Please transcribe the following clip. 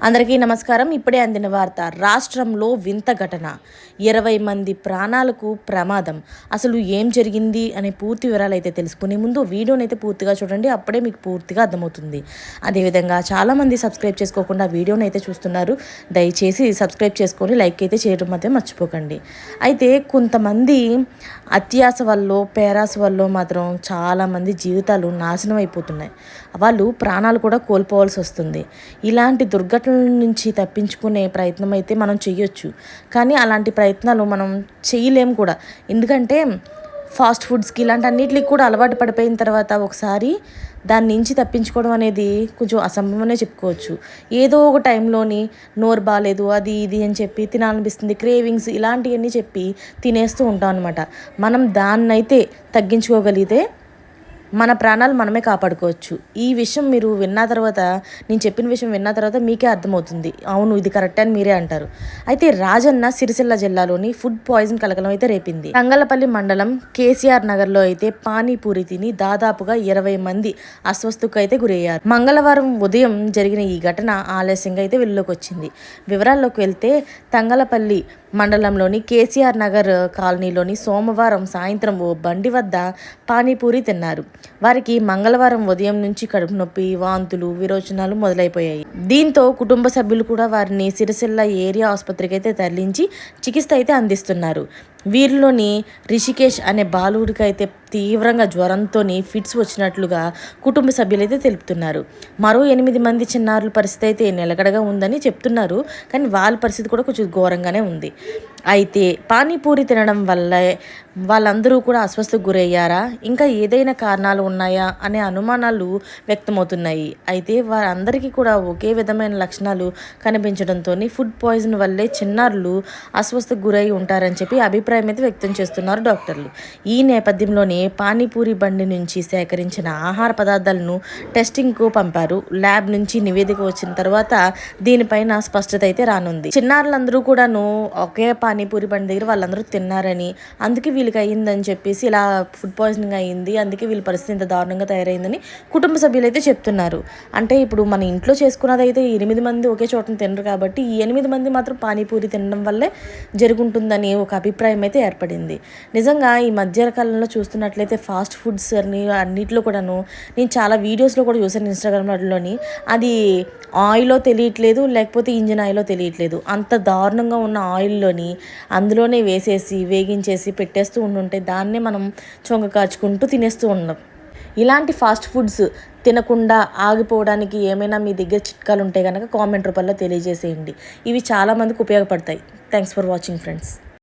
అందరికీ నమస్కారం. ఇప్పుడే అందిన వార్త. రాష్ట్రంలో వింత ఘటన. 20 మంది ప్రాణాలకు ప్రమాదం. అసలు ఏం జరిగింది అనే పూర్తి వివరాలు అయితే తెలుసుకునే ముందు వీడియోని అయితే పూర్తిగా చూడండి. అప్పుడే మీకు పూర్తిగా అర్థమవుతుంది. అదేవిధంగా చాలామంది సబ్స్క్రైబ్ చేసుకోకుండా వీడియోని అయితే చూస్తున్నారు. దయచేసి సబ్స్క్రైబ్ చేసుకొని లైక్ అయితే చేయడం మాత్రం మర్చిపోకండి. అయితే కొంతమంది అత్యాస వల్ల పేరాస వల్ల మాత్రం చాలామంది జీవితాలు నాశనం అయిపోతున్నాయి. వాళ్ళు ప్రాణాలు కూడా కోల్పోవాల్సి వస్తుంది. ఇలాంటి దుర్ఘటనల నుంచి తప్పించుకునే ప్రయత్నం అయితే మనం చేయొచ్చు, కానీ అలాంటి ప్రయత్నాలు మనం చేయలేము కూడా. ఎందుకంటే ఫాస్ట్ ఫుడ్స్కి ఇలాంటి అన్నిటికి కూడా అలవాటు పడిపోయిన తర్వాత ఒకసారి దాని నుంచి తప్పించుకోవడం అనేది కొంచెం అసంభవమనే చెప్పుకోవచ్చు. ఏదో ఒక టైంలోని నోరు బాగాలేదు అది ఇది అని చెప్పి తినాలనిపిస్తుంది, క్రేవింగ్స్ ఇలాంటివన్నీ చెప్పి తినేస్తూ ఉంటాం అనమాట. మనం దాన్నైతే తగ్గించుకోగలిగితే మన ప్రాణాలు మనమే కాపాడుకోవచ్చు. ఈ విషయం మీరు విన్న తర్వాత, నేను చెప్పిన విషయం విన్న తర్వాత మీకే అర్థమవుతుంది. అవును, ఇది కరెక్ట్ అని మీరే అంటారు. అయితే రాజన్న సిరిసిల్ల జిల్లాలోని ఫుడ్ పాయిజన్ కలకలం అయితే రేపింది. తంగలపల్లి మండలం కేసీఆర్ నగర్లో అయితే పానీపూరి తిని దాదాపుగా 20 మంది అస్వస్థకు అయితే గురయ్యారు. మంగళవారం ఉదయం జరిగిన ఈ ఘటన ఆలస్యంగా అయితే వెలుగులోకి వచ్చింది. వివరాల్లోకి వెళ్తే తంగలపల్లి మండలంలోని కేసీఆర్ నగర్ కాలనీలోని సోమవారం సాయంత్రం ఓ బండి వద్ద పానీపూరి తిన్నారు. వారికి మంగళవారం ఉదయం నుంచి కడుపు నొప్పి, వాంతులు, విరోచనాలు మొదలైపోయాయి. దీంతో కుటుంబ సభ్యులు కూడా వారిని సిరిసిల్ల ఏరియా ఆసుపత్రికి అయితే తరలించి చికిత్స అయితే అందిస్తున్నారు. వీరిలోని రిషికేష్ అనే బాలుడికి అయితే తీవ్రంగా జ్వరంతో ఫిట్స్ వచ్చినట్లుగా కుటుంబ సభ్యులైతే తెలుపుతున్నారు. మరో 8 మంది చిన్నారుల పరిస్థితి అయితే నిలకడగా ఉందని చెప్తున్నారు, కానీ వాళ్ళ పరిస్థితి కూడా కొంచెం ఘోరంగానే ఉంది. అయితే పానీపూరి తినడం వల్ల వాళ్ళందరూ కూడా అస్వస్థకు గురయ్యారా, ఇంకా ఏదైనా కారణాలు ఉన్నాయా అనే అనుమానాలు వ్యక్తమవుతున్నాయి. అయితే వారందరికీ కూడా ఒకే విధమైన లక్షణాలు కనిపించడంతో ఫుడ్ పాయిజన్ వల్లే చిన్నారులు అస్వస్థకు గురై ఉంటారని చెప్పి అభిప్రాయం అయితే వ్యక్తం చేస్తున్నారు డాక్టర్లు. ఈ నేపథ్యంలోనే పానీపూరి బండి నుంచి సేకరించిన ఆహార పదార్థాలను టెస్టింగ్కు పంపారు. ల్యాబ్ నుంచి నివేదిక వచ్చిన తర్వాత దీనిపైన స్పష్టత అయితే రానుంది. చిన్నారులందరూ కూడాను ఒకే పానీపూరి బండి దగ్గర వాళ్ళందరూ తిన్నారని, అందుకే వీళ్ళకి అయ్యిందని చెప్పేసి ఇలా ఫుడ్ పాయిజనింగ్ అయ్యింది, అందుకే వీళ్ళ పరిస్థితి ఇంత దారుణంగా తయారైందని కుటుంబ సభ్యులు అయితే చెప్తున్నారు. అంటే ఇప్పుడు మన ఇంట్లో చేసుకున్నది అయితే 8 మంది ఒకే చోటన తినరు కాబట్టి ఈ 8 మంది మాత్రం పానీపూరి తినడం వల్లే జరుగుంటుందని ఒక అభిప్రాయం అయితే ఏర్పడింది. నిజంగా ఈ మధ్య కాలంలో చూస్తున్నట్లయితే ఫాస్ట్ ఫుడ్స్ అని అన్నింటిలో కూడాను నేను చాలా వీడియోస్లో కూడా చూసాను ఇన్స్టాగ్రామ్లోని, అది ఆయిల్లో తెలియట్లేదు, లేకపోతే ఇంజిన్ ఆయిల్లో తెలియట్లేదు. అంత దారుణంగా ఉన్న ఆయిల్లోని అందులోనే వేసేసి వేగించేసి పెట్టేస్తూ ఉంటుంటే దాన్నే మనం చొంగ కాచుకుంటూ తినేస్తూ ఉన్నాం. ఇలాంటి ఫాస్ట్ ఫుడ్స్ తినకుండా ఆగిపోవడానికి ఏమైనా మీ దగ్గర చిట్కాలు ఉంటే కనుక కామెంట్ రూపంలో తెలియజేసేయండి. ఇవి చాలామందికి ఉపయోగపడతాయి. Thanks for watching friends.